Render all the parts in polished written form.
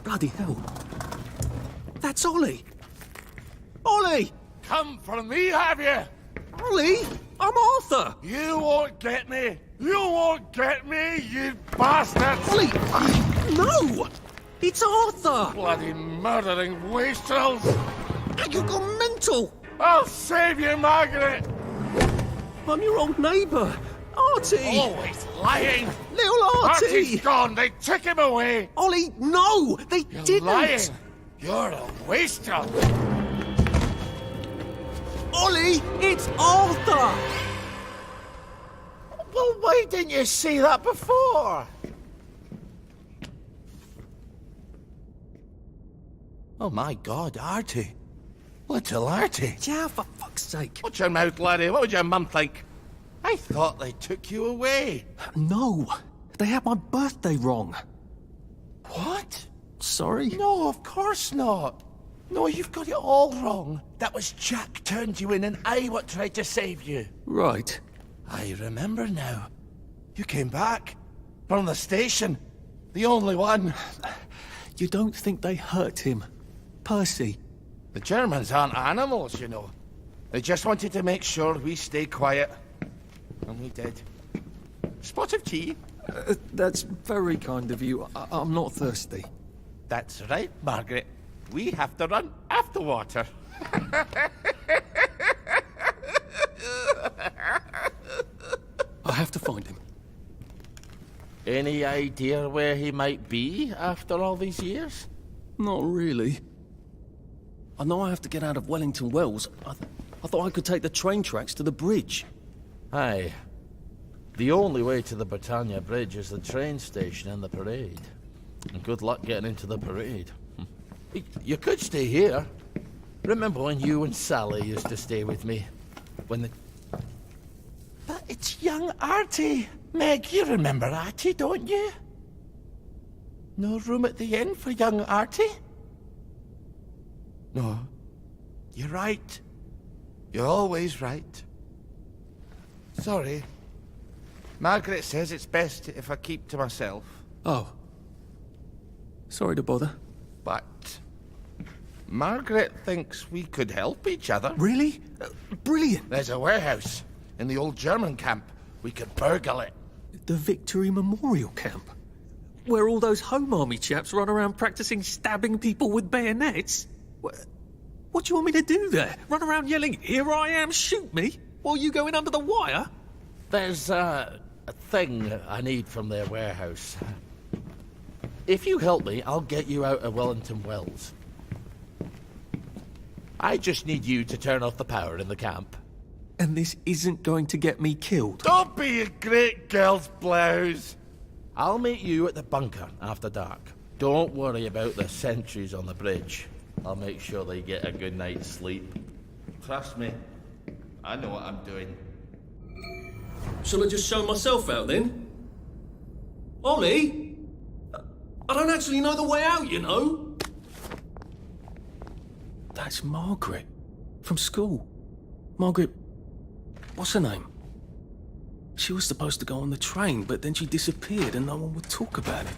Bloody hell. That's Ollie. Ollie! Come for me, have you? Ollie! I'm Arthur! You won't get me! You won't get me, you bastard! Ollie! No! It's Arthur! Bloody murdering wastrels! You gone mental! I'll save you, Margaret! I'm your old neighbour, Artie! Always lying! Little Artie! Artie's gone! They took him away! Ollie, no! They You're didn't! lying! You're a wastrel! Ollie, it's Arthur! Well, why didn't you say that before? Oh my God, Artie. Little Artie. Yeah, for fuck's sake. Watch your mouth, laddie. What would your mum think? I thought they took you away. No, they had my birthday wrong. What? Sorry? No, of course not. No, you've got it all wrong. That was Jack turned you in and I what tried to save you. Right. I remember now. You came back. From the station. The only one. You don't think they hurt him? Percy? The Germans aren't animals, you know. They just wanted to make sure we stay quiet. And we did. Spot of tea? That's very kind of you. I'm not thirsty. That's right, Margaret. We have to run after water. I have to find him. Any idea where he might be after all these years? Not really. I know I have to get out of Wellington Wells. I thought I could take the train tracks to the bridge. Aye. The only way to the Britannia Bridge is the train station and the parade. And good luck getting into the parade. You could stay here. Remember when you and Sally used to stay with me? When the... But it's young Artie. Meg, you remember Artie, don't you? No room at the inn for young Artie? No. You're right. You're always right. Sorry. Margaret says it's best if I keep to myself. Oh. Sorry to bother. But Margaret thinks we could help each other. Really? Brilliant. There's a warehouse in the old German camp. We could burgle it. The Victory Memorial Camp? Where all those Home Army chaps run around practicing stabbing people with bayonets? What do you want me to do there? Run around yelling, "Here I am, shoot me," while you go in under the wire? There's a thing I need from their warehouse. If you help me, I'll get you out of Wellington Wells. I just need you to turn off the power in the camp. And this isn't going to get me killed. Don't be a great girl's blouse. I'll meet you at the bunker after dark. Don't worry about the sentries on the bridge. I'll make sure they get a good night's sleep. Trust me, I know what I'm doing. Shall I just show myself out then? Ollie? I don't actually know the way out, you know. That's Margaret. From school. Margaret... What's her name? She was supposed to go on the train, but then she disappeared and no one would talk about it.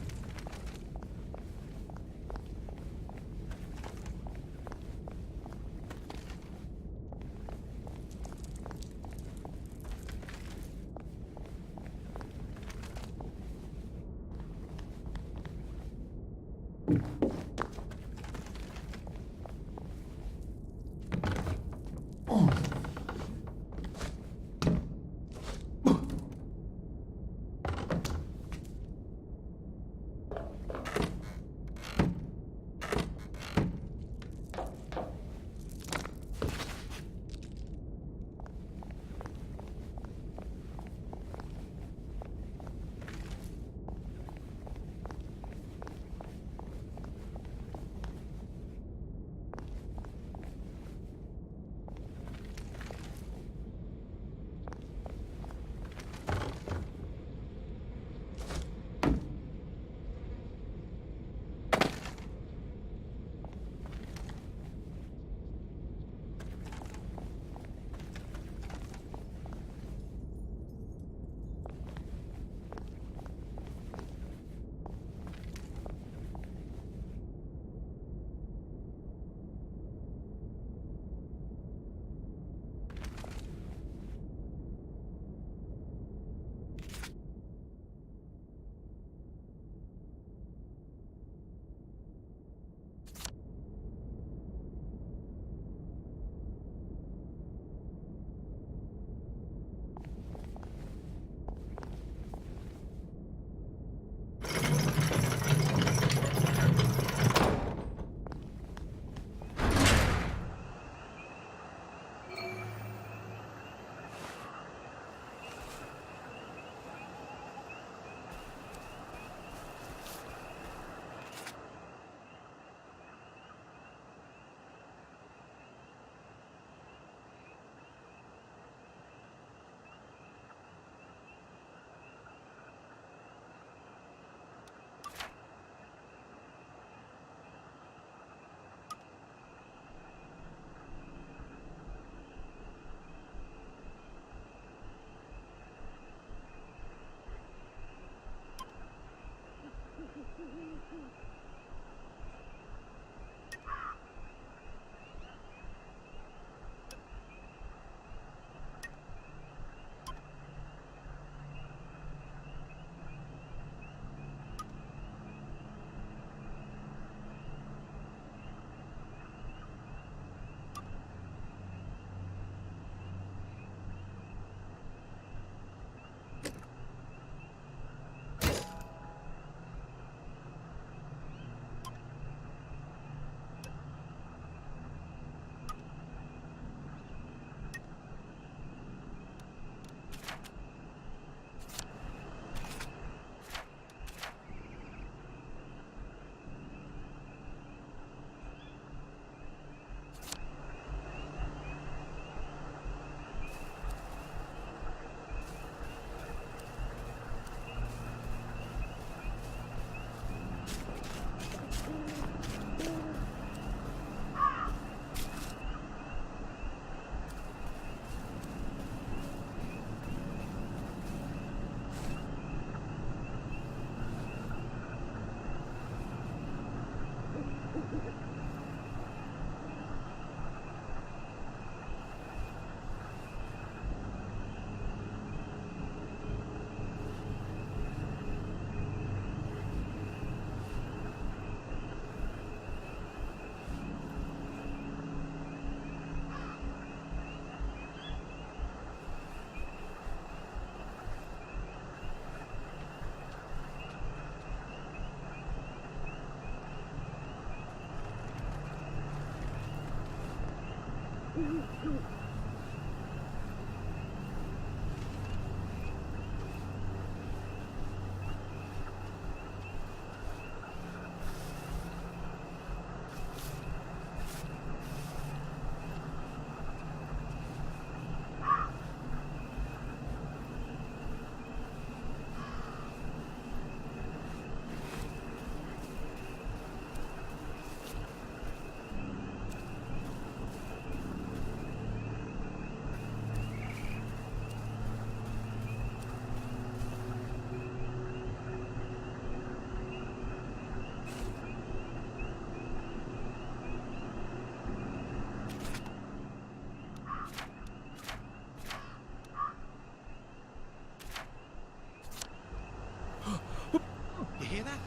You hear that?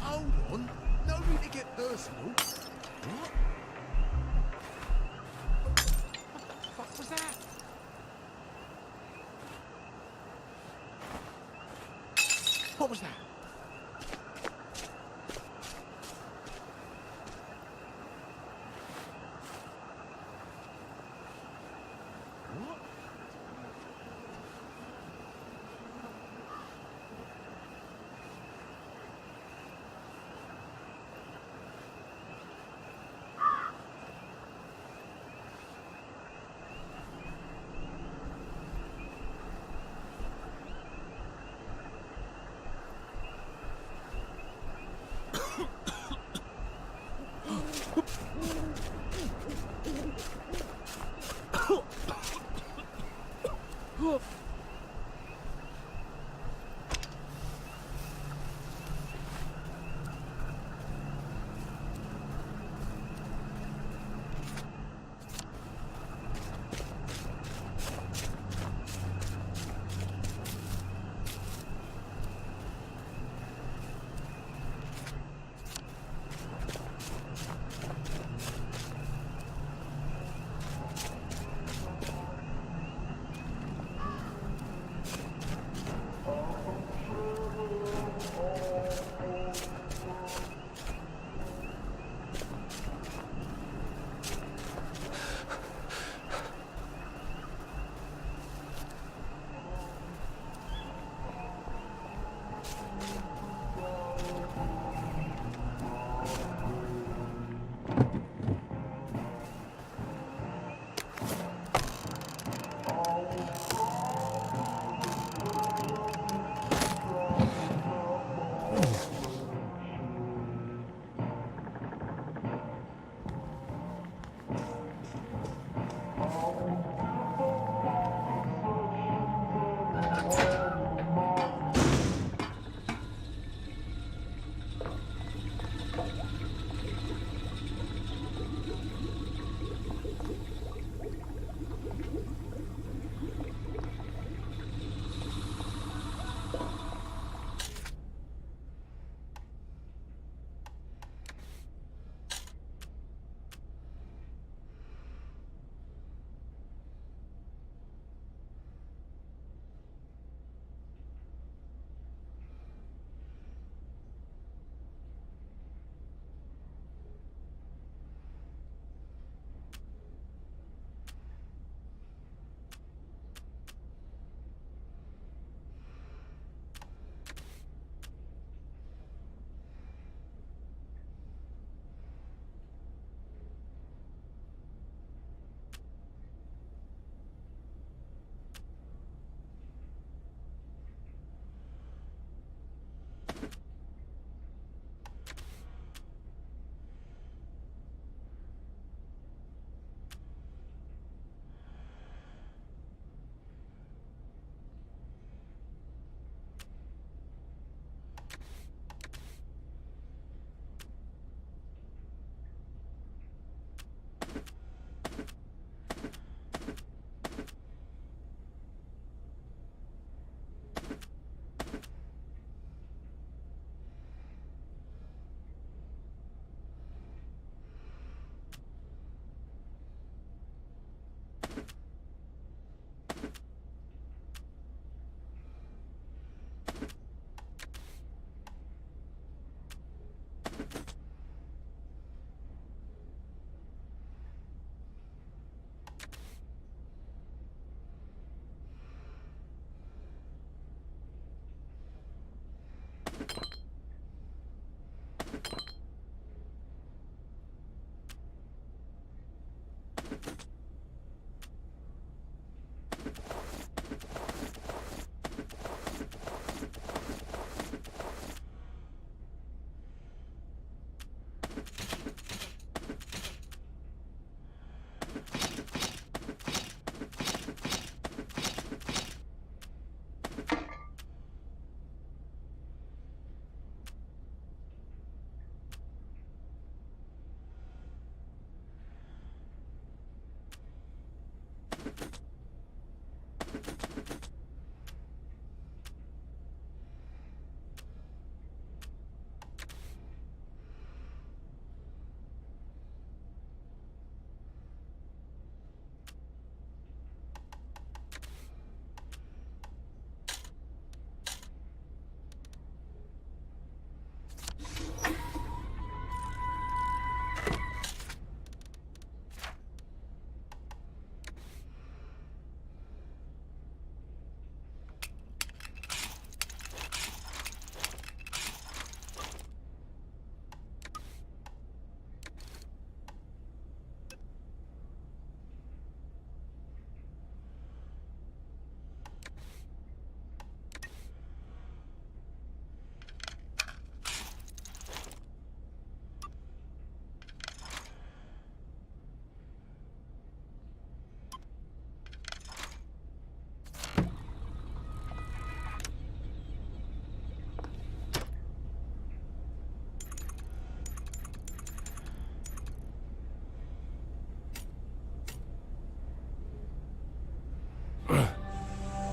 Hold on. No need to get personal. What? What was that? What was that? What?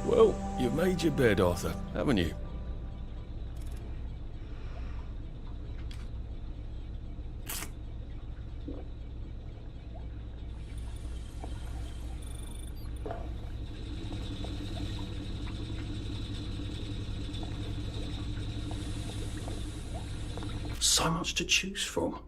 Well, you've made your bed, Arthur, haven't you? So much to choose from.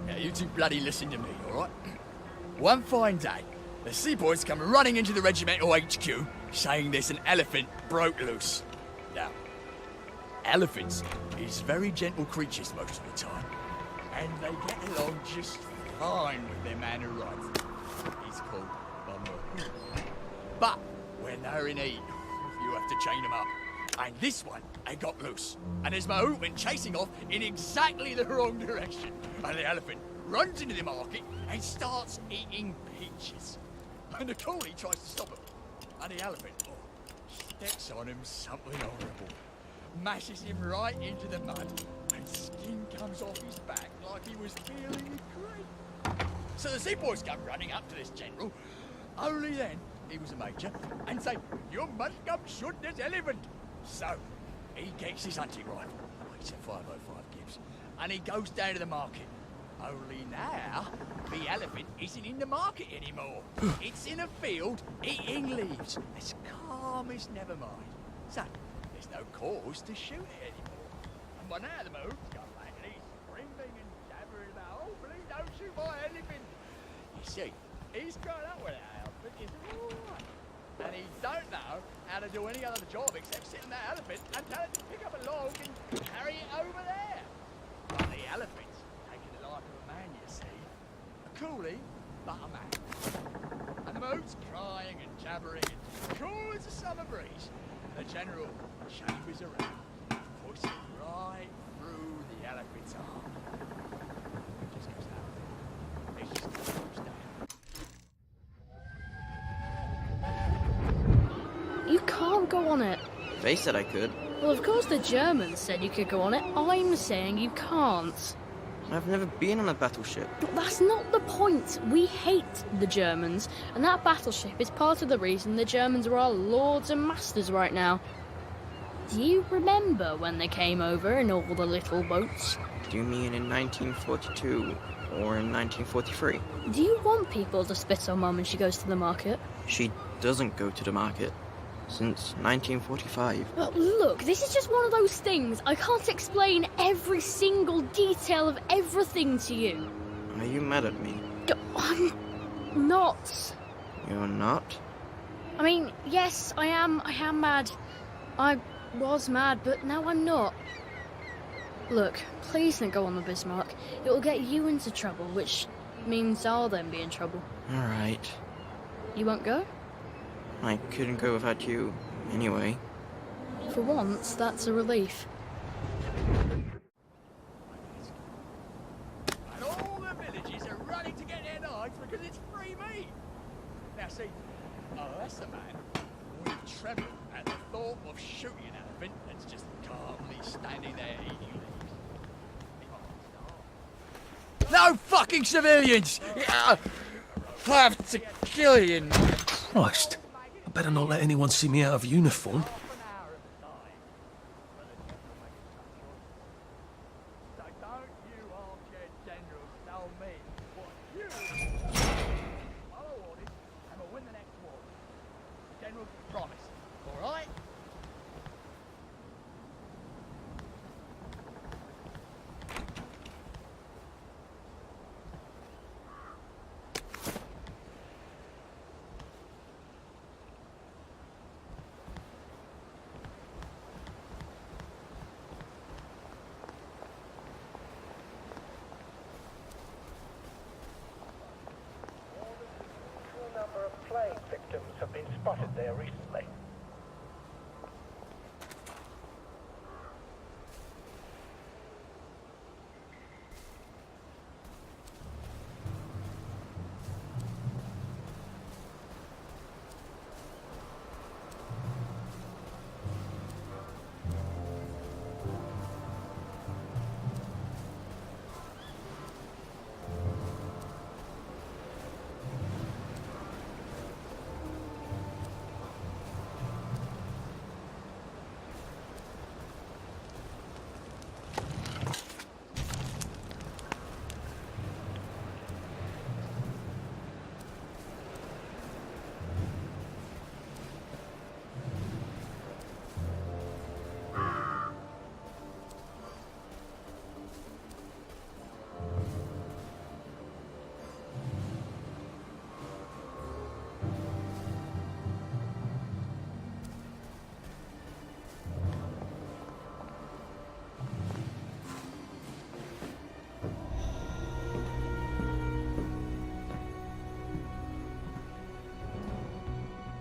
Now, you two bloody listen to me, alright? One fine day, the seaboys come running into the regimental HQ, saying there's an elephant broke loose. Now, elephants is very gentle creatures most of the time, and they get along just fine with their man who rides them. He's called Bummer. But when they're in heat, you have to chain them up. And this one, they got loose. And there's my hoot went chasing off in exactly the wrong direction. And the elephant runs into the market and starts eating peaches. And the coolie tries to stop him. And the elephant steps on him something horrible. Mashes him right into the mud. And skin comes off his back like he was peeling a grape. So the seaboys come running up to this general. Only then he was a major and say, "You must come shoot this elephant." So, he gets his hunting rifle, it's a 505 Gibbs, and he goes down to the market. Only now, the elephant isn't in the market anymore. It's in a field eating leaves, as calm as never mind. So, there's no cause to shoot it anymore. And by now the moon's come back and he's screaming and jabbering about, "Oh, please don't shoot my elephant." You see, he's grown up with that elephant, it's alright. And he don't know how to do any other job except sit on that elephant and tell it to pick up a log and carry it over there. But the elephant's taking the life of a man, you see. A coolie, but a man. And the moat's crying and jabbering and cool as a summer breeze. The general chambers around, pushing right through the elephant's arm. It just goes down. It just goes down. You can't go on it. They said I could. Well, of course the Germans said you could go on it. I'm saying you can't. I've never been on a battleship. But that's not the point. We hate the Germans, and that battleship is part of the reason the Germans are our lords and masters right now. Do you remember when they came over in all the little boats? Do you mean in 1942 or in 1943? Do you want people to spit on Mum when she goes to the market? She doesn't go to the market since 1945. Well, look, this is just one of those things. I can't explain every single detail of everything to you. Are you mad at me? I'm not. You're not? I mean, yes, I am mad. I was mad, but now I'm not. Look, please don't go on the Bismarck. It will get you into trouble, which means I'll then be in trouble. Alright. You won't go? I couldn't go without you, anyway. For once, that's a relief. And all the villages are running to get their knives because it's free meat. Now see, unless a man we tremble at the thought of shooting an elephant that's just calmly standing there eating leaves. No fucking civilians! I have to kill you. Christ. I better not let anyone see me out of uniform. So don't you armchair generals tell me what you follow orders and we'll win the next war. General, promise. Alright? A number of plague victims have been spotted there recently.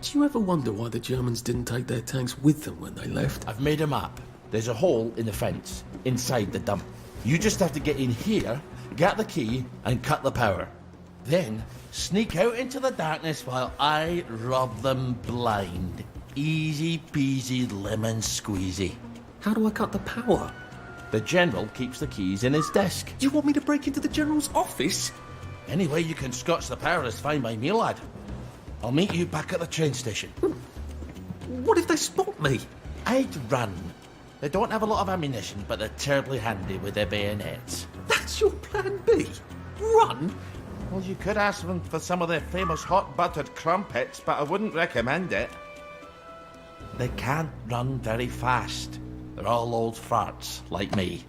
Do you ever wonder why the Germans didn't take their tanks with them when they left? I've made a map. There's a hole in the fence, inside the dump. You just have to get in here, get the key, and cut the power. Then, sneak out into the darkness while I rob them blind. Easy peasy lemon squeezy. How do I cut the power? The General keeps the keys in his desk. Do you want me to break into the General's office? Any way you can scotch the power is fine by me, lad. I'll meet you back at the train station. What if they spot me? I'd run. They don't have a lot of ammunition, but they're terribly handy with their bayonets. That's your plan B? Run? Well, you could ask them for some of their famous hot buttered crumpets, but I wouldn't recommend it. They can't run very fast. They're all old farts, like me.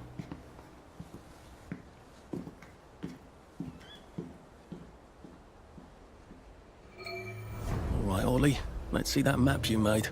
All right, Ollie. Let's see that map you made.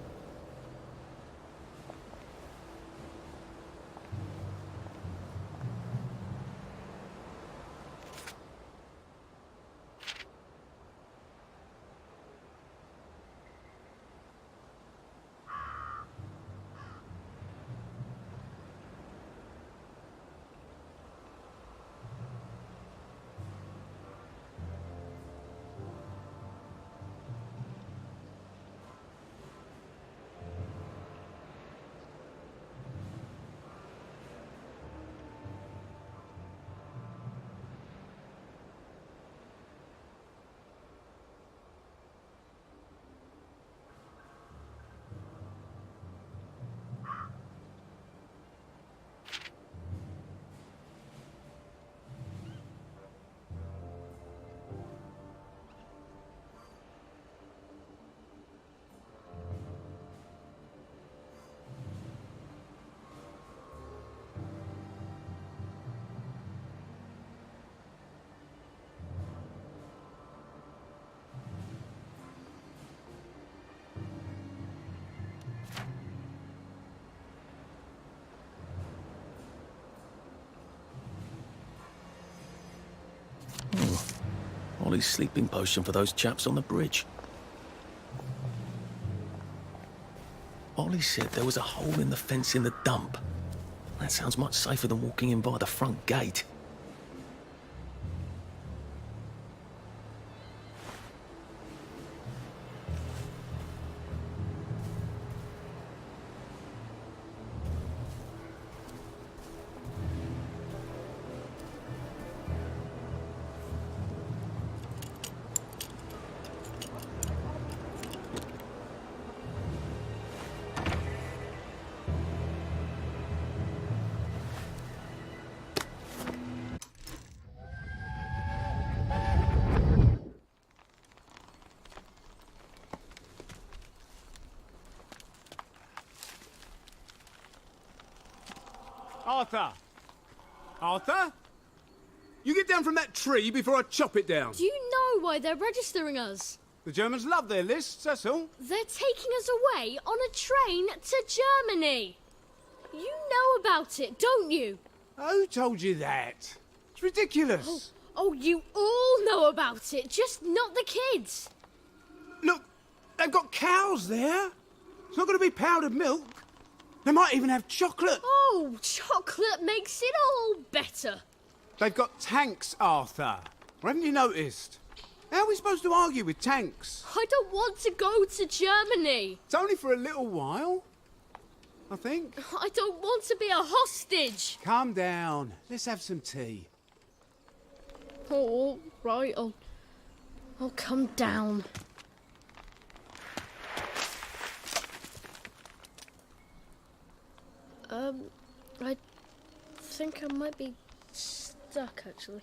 Ollie's sleeping potion for those chaps on the bridge. Ollie said there was a hole in the fence in the dump. That sounds much safer than walking in by the front gate. Arthur! Arthur? You get down from that tree before I chop it down. Do you know why they're registering us? The Germans love their lists, that's all. They're taking us away on a train to Germany. You know about it, don't you? Who told you that? It's ridiculous. Oh, you all know about it, just not the kids. Look, they've got cows there. It's not going to be powdered milk. They might even have chocolate. Oh, chocolate makes it all better. They've got tanks, Arthur. Haven't you noticed? How are we supposed to argue with tanks? I don't want to go to Germany. It's only for a little while, I think. I don't want to be a hostage. Calm down. Let's have some tea. Oh, all right, I'll come down. I think I might be stuck, actually.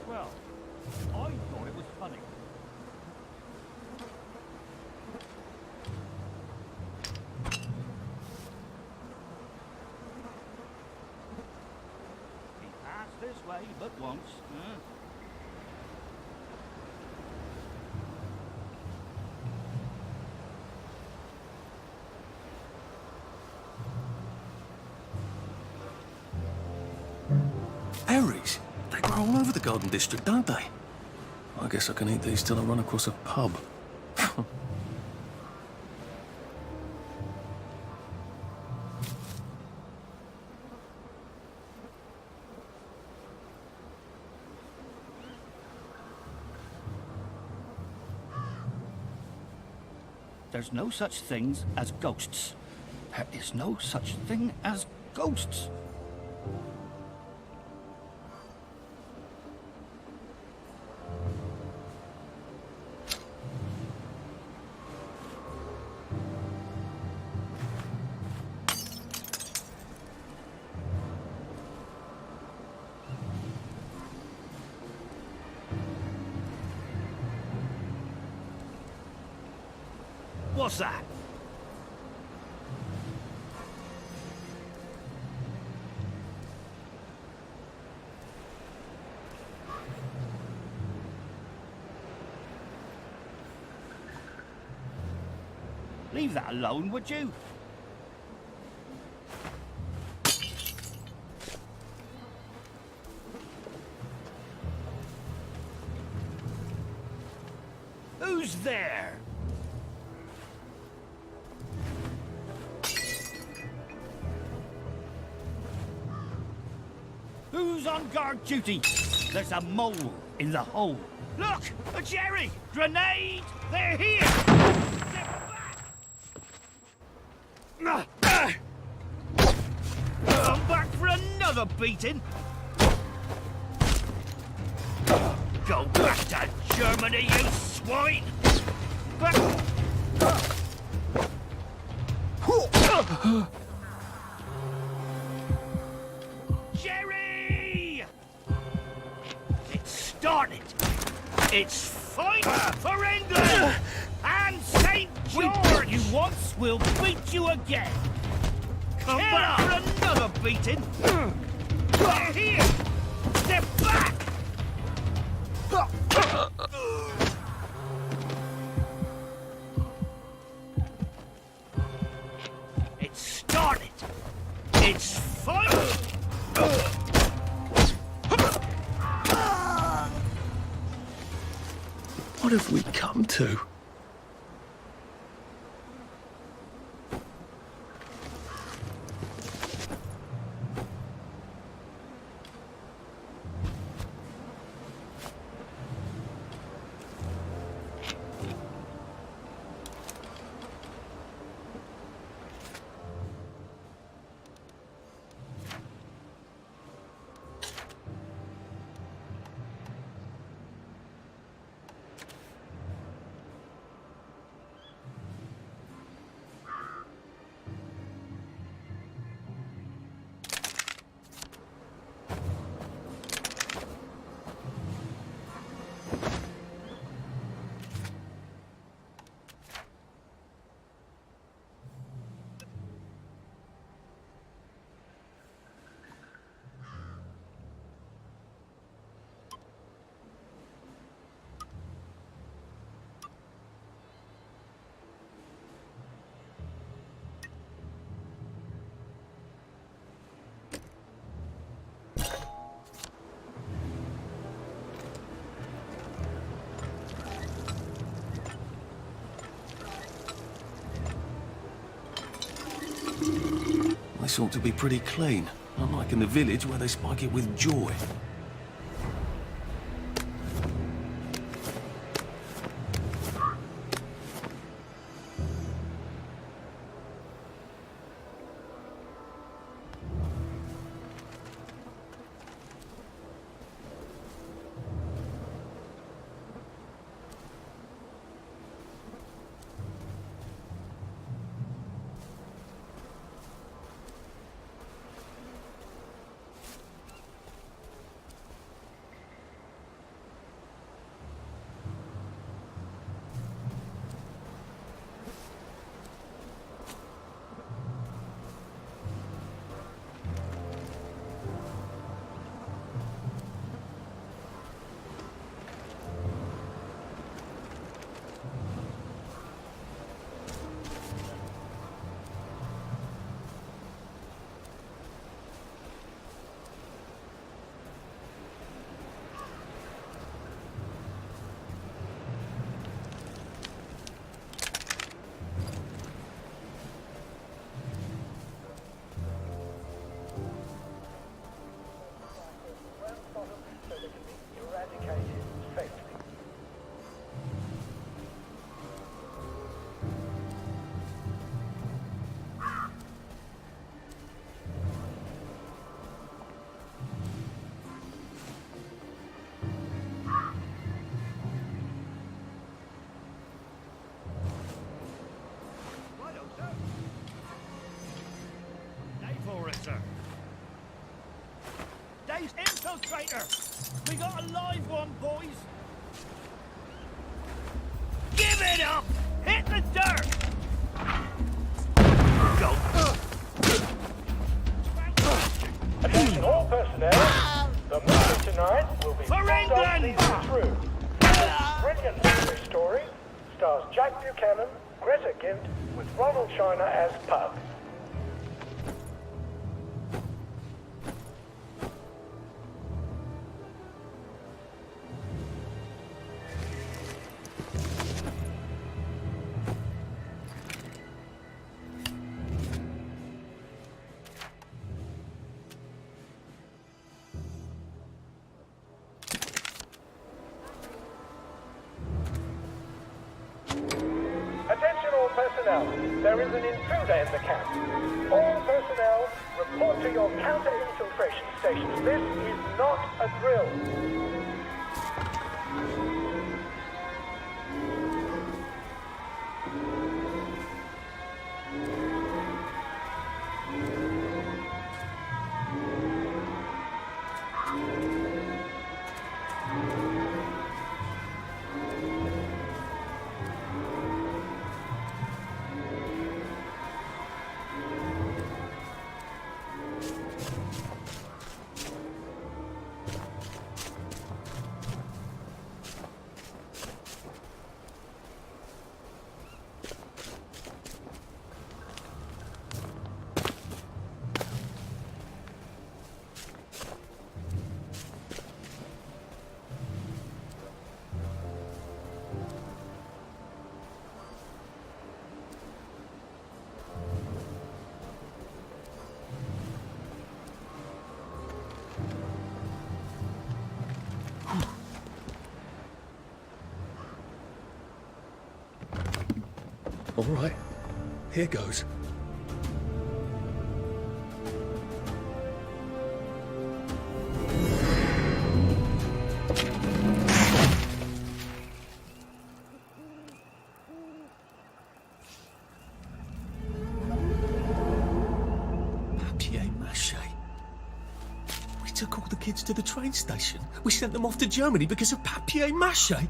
Well, I thought it was funny. He passed this way but once, huh? Berries? They grow all over the Garden District, don't they? I guess I can eat these till I run across a pub. There's no such things as ghosts. There is no such thing as ghosts. What's that? Leave that alone, would you? Who's there? Who's on guard duty? There's a mole in the hole. Look! A Jerry! Grenade! They're here! They're back! Come back for another beating! Go back to Germany, you swine! Jerry! It started! It's fight for England! And St. George! We beat you once, we'll beat you again! Come back for another beating! They're here! Step back! What have we come to? This ought to be pretty clean, unlike in the village where they spike it with joy. Dave's infiltrator! We got a live one, boys! Give it up! Hit the dirt! Go! Attention all personnel. The movie tonight will be For England! through. This brilliant history story stars Jack Buchanan, Greta Gint, with Ronald China as Pug. There is an intruder in the camp. All personnel, report to your counter-infiltration stations. This is not a drill. All right, here goes. Took all the kids to the train station. We sent them off to Germany because of papier-mâché.